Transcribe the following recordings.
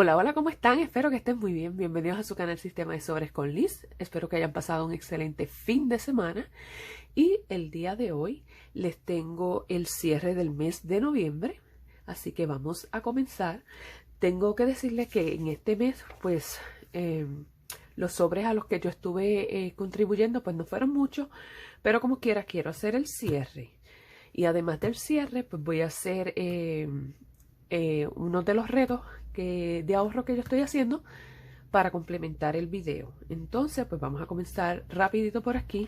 Hola, hola, ¿cómo están? Espero que estén muy bien. Bienvenidos a su canal Sistema de Sobres con Liz. Espero que hayan pasado un excelente fin de semana. Y el día de hoy les tengo el cierre del mes de noviembre. Así que vamos a comenzar. Tengo que decirles que en este mes, pues, los sobres a los que yo estuve contribuyendo, pues no fueron muchos. Pero como quiera, quiero hacer el cierre. Y además del cierre, pues voy a hacer uno de los retos de ahorro que yo estoy haciendo para complementar el video. Entonces, pues vamos a comenzar rapidito por aquí.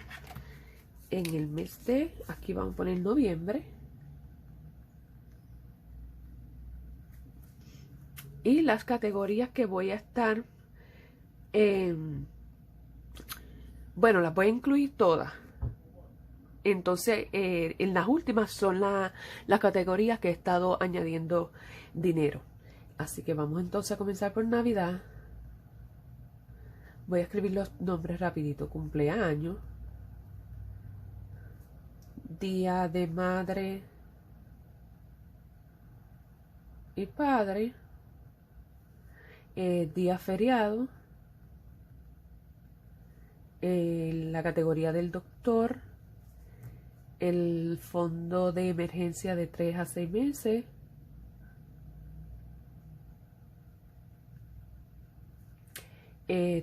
En el mes de, aquí vamos a poner noviembre. Y las categorías que voy a estar, bueno, las voy a incluir todas. Entonces, en las últimas son las categorías que he estado añadiendo dinero. Así que vamos entonces a comenzar por Navidad. Voy a escribir los nombres rapidito. Cumpleaños, Día de Madre y Padre, día feriado, la categoría del doctor, el fondo de emergencia de 3 a 6 meses,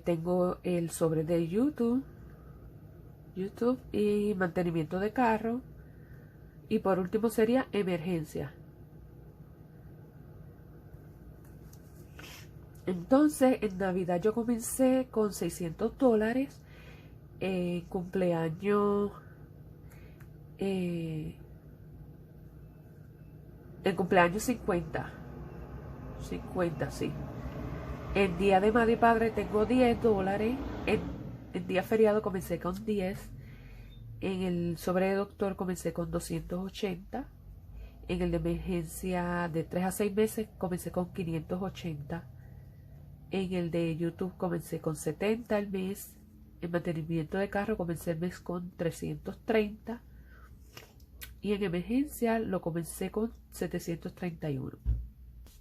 tengo el sobre de YouTube y mantenimiento de carro, y por último sería emergencia. Entonces, en Navidad yo comencé con $600, cumpleaños, el cumpleaños 50, sí. En día de madre y padre tengo $10. En día feriado comencé con 10. En el sobre de doctor comencé con 280. En el de emergencia de 3 a 6 meses comencé con 580. En el de YouTube comencé con 70 al mes. En mantenimiento de carro comencé el mes con 330. Y en emergencia lo comencé con 731.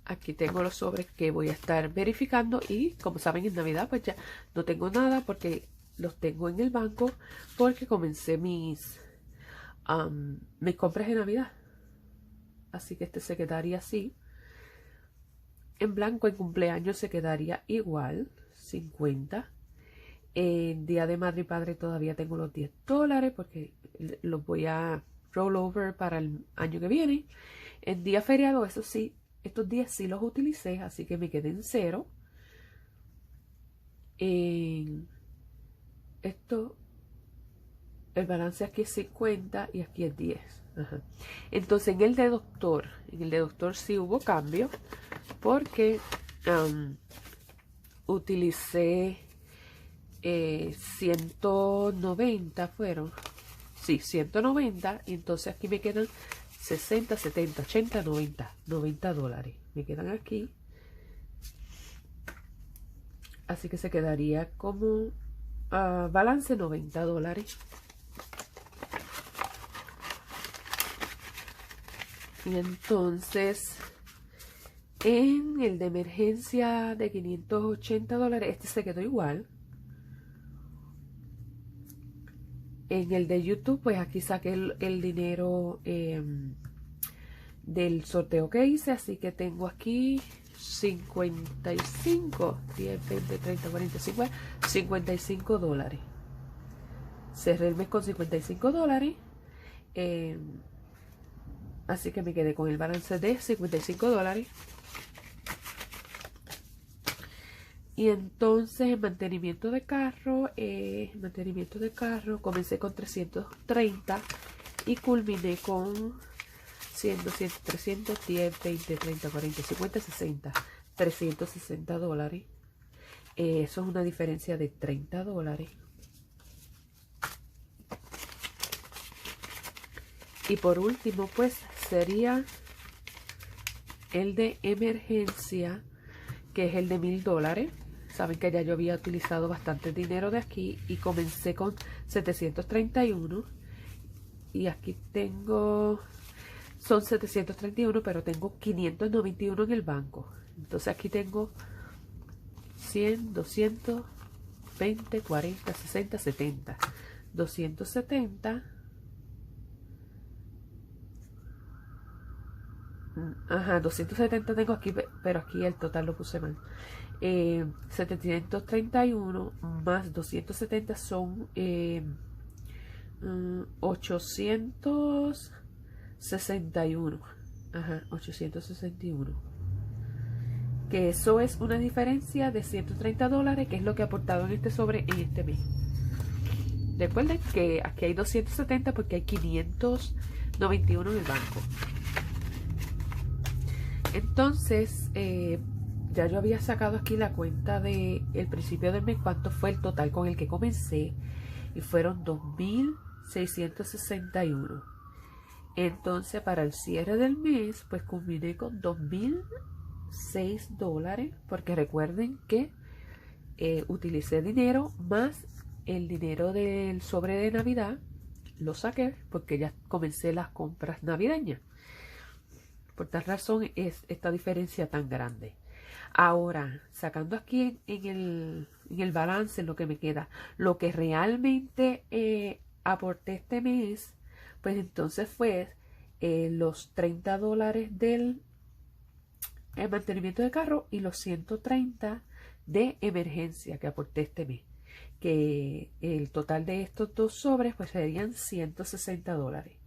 Aquí tengo los sobres que voy a estar verificando y como saben en Navidad pues ya no tengo nada porque los tengo en el banco porque comencé mis compras de Navidad. Así que este se quedaría así. En blanco en cumpleaños se quedaría igual, 50. En día de madre y padre todavía tengo los $10 porque los voy a roll over para el año que viene. En día feriado, eso sí, estos días sí los utilicé, así que me quedé en cero. En esto, el balance aquí es 50 y aquí es 10. Ajá. Entonces en el de doctor sí hubo cambio porque utilicé 190 fueron. Sí, 190 y entonces aquí me quedan 60, 70, 80, 90 dólares. Me quedan aquí. Así que se quedaría como balance $90. Y entonces en el de emergencia de $580, este se quedó igual. En el de YouTube, pues aquí saqué el dinero del sorteo que hice, así que tengo aquí 55, 10, 20, 30, 40, 50, $55. Cerré el mes con $55, así que me quedé con el balance de $55. Y entonces en mantenimiento de carro, comencé con 330 y culminé con 100, 200, 300, 10, 20, 30, 40, 50, 60, $360. Eso es una diferencia de $30. Y por último, pues sería el de emergencia, que es el de $1000. Saben que ya yo había utilizado bastante dinero de aquí y comencé con 731. Y aquí tengo, son 731, pero tengo 591 en el banco. Entonces aquí tengo 100, 200, 20, 40, 60, 70. 270. Ajá, 270 tengo aquí, pero aquí el total lo puse mal. 731 más 270 son 861. Ajá, 861. Que eso es una diferencia de $130, que es lo que he aportado en este sobre en este mes. Recuerden que aquí hay 270 porque hay 591 en el banco. Entonces, ya yo había sacado aquí la cuenta de el principio del mes, cuánto fue el total con el que comencé, y fueron 2.661. Entonces, para el cierre del mes, pues combiné con $2.006, porque recuerden que utilicé dinero más el dinero del sobre de Navidad, lo saqué porque ya comencé las compras navideñas. Por tal razón es esta diferencia tan grande. Ahora, sacando aquí en el balance lo que me queda, lo que realmente aporté este mes, pues entonces fue los $30 del mantenimiento de carro y los 130 de emergencia que aporté este mes. Que el total de estos dos sobres pues serían $160.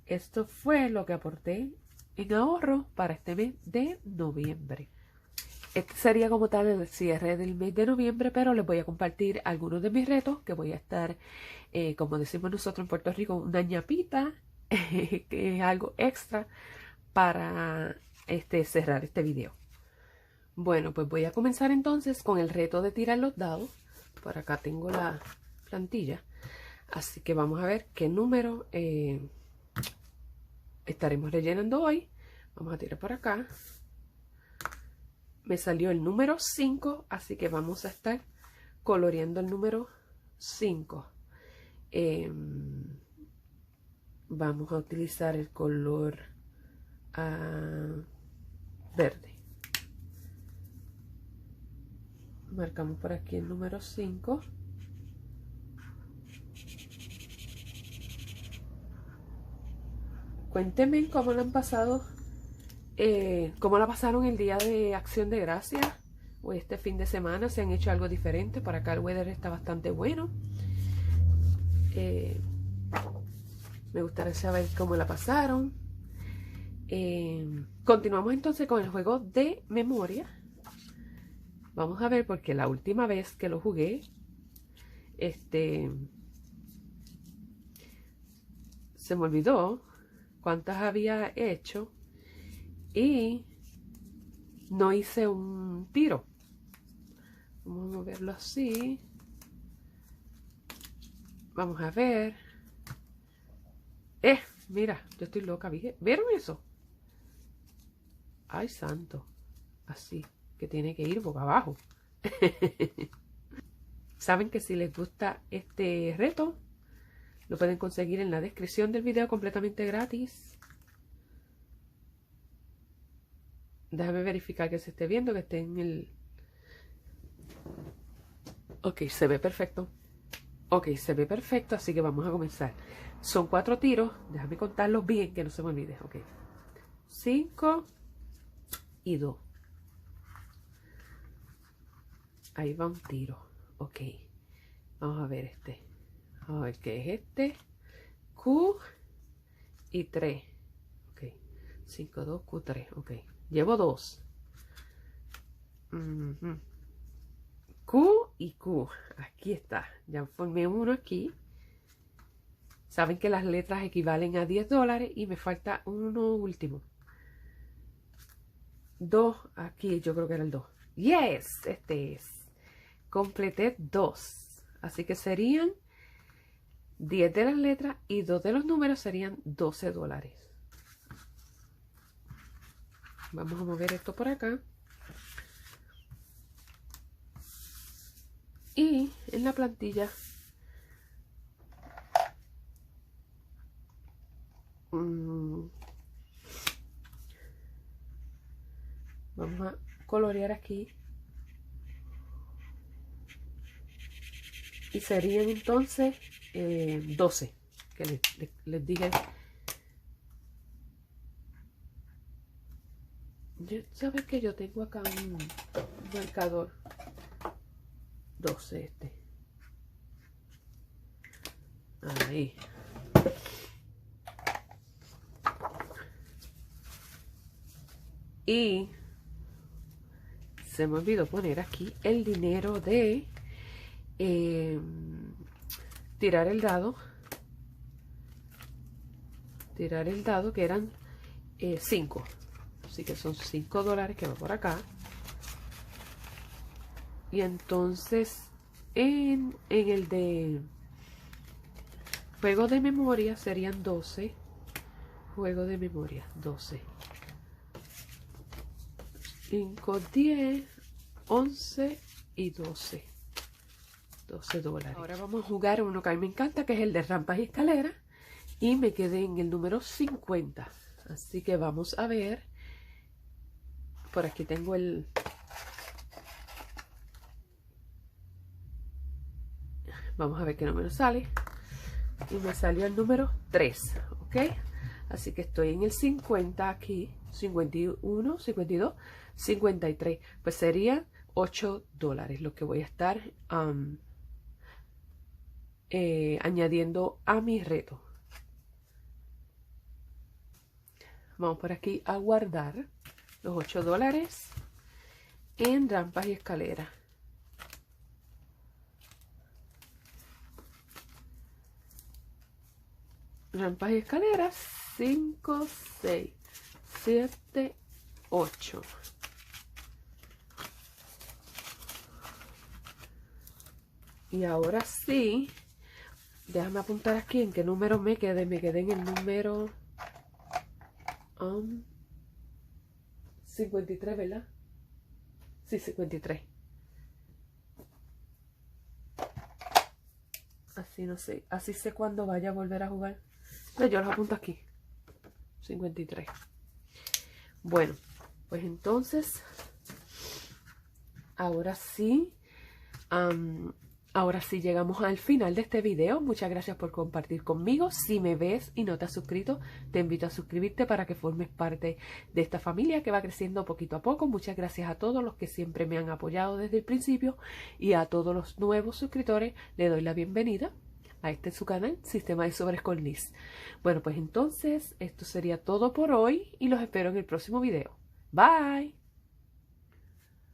Esto fue lo que aporté en ahorro para este mes de noviembre. Este sería como tal el cierre del mes de noviembre, pero les voy a compartir algunos de mis retos que voy a estar, como decimos nosotros en Puerto Rico, una ñapita, que es algo extra para cerrar este video. Bueno, pues voy a comenzar entonces con el reto de tirar los dados. Por acá tengo la plantilla, así que vamos a ver qué número estaremos rellenando hoy. Vamos a tirar por acá. Me salió el número 5, así que vamos a estar coloreando el número 5. Vamos a utilizar el color verde. Marcamos por aquí el número 5. Cuéntenme cómo lo han pasado, cómo la pasaron el día de Acción de Gracias o este fin de semana. Si han hecho algo diferente. Por acá el weather está bastante bueno. Me gustaría saber cómo la pasaron. Continuamos entonces con el juego de memoria. Vamos a ver, porque la última vez que lo jugué, se me olvidó cuántas había hecho y no hice un tiro. Vamos a moverlo así. Vamos a ver. Mira, yo estoy loca. ¿Vieron eso? Ay, santo. Así, que tiene que ir boca abajo. Saben que si les gusta este reto, lo pueden conseguir en la descripción del video completamente gratis. Déjame verificar que se esté viendo, que esté en el... Ok, se ve perfecto. Ok, se ve perfecto, así que vamos a comenzar. Son 4 tiros. Déjame contarlos bien, que no se me olvide. Ok. 5 y 2. Ahí va un tiro. Ok. Vamos a ver este. Vamos a ver qué es este. Q y 3. Ok. 5, 2, Q, 3. Ok. Llevo 2. Q y Q. Aquí está. Ya formé uno aquí. Saben que las letras equivalen a $10 y me falta uno último. 2. Aquí yo creo que era el 2. Yes, este es. Completé 2. Así que serían 10 de las letras y 2 de los números serían $12. Vamos a mover esto por acá. Y en la plantilla vamos a colorear aquí y serían entonces 12 que les dije. ¿Sabes que yo tengo acá un marcador? 12 este. Ahí. Y se me olvidó poner aquí el dinero de tirar el dado. Tirar el dado, que eran 5. Así que son $5 que va por acá. Y entonces en el de juego de memoria serían 12. Juego de memoria, 12. 5, 10, 11 y 12. $12. Ahora vamos a jugar uno que a mí me encanta, que es el de rampas y escaleras. Y me quedé en el número 50. Así que vamos a ver. Por aquí tengo el... Vamos a ver qué número sale. Y me salió el número 3. ¿Ok? Así que estoy en el 50 aquí. 51, 52, 53. Pues sería $8 lo que voy a estar añadiendo a mi reto. Vamos por aquí a guardar los $8 en rampas y escaleras. Rampas y escaleras, 5, 6, 7, 8. Y ahora sí, déjame apuntar aquí en qué número me quedé. Me quedé en el número 53, ¿verdad? Sí, 53. Así no sé, así sé cuándo vaya a volver a jugar. No, yo los apunto aquí. 53. Bueno, pues entonces, ahora sí, ahora sí llegamos al final de este video. Muchas gracias por compartir conmigo. Si me ves y no te has suscrito, te invito a suscribirte para que formes parte de esta familia que va creciendo poquito a poco. Muchas gracias a todos los que siempre me han apoyado desde el principio, y a todos los nuevos suscriptores le doy la bienvenida a este su canal, Sistema de Sobres con Liz. Bueno, pues entonces esto sería todo por hoy y los espero en el próximo video. Bye.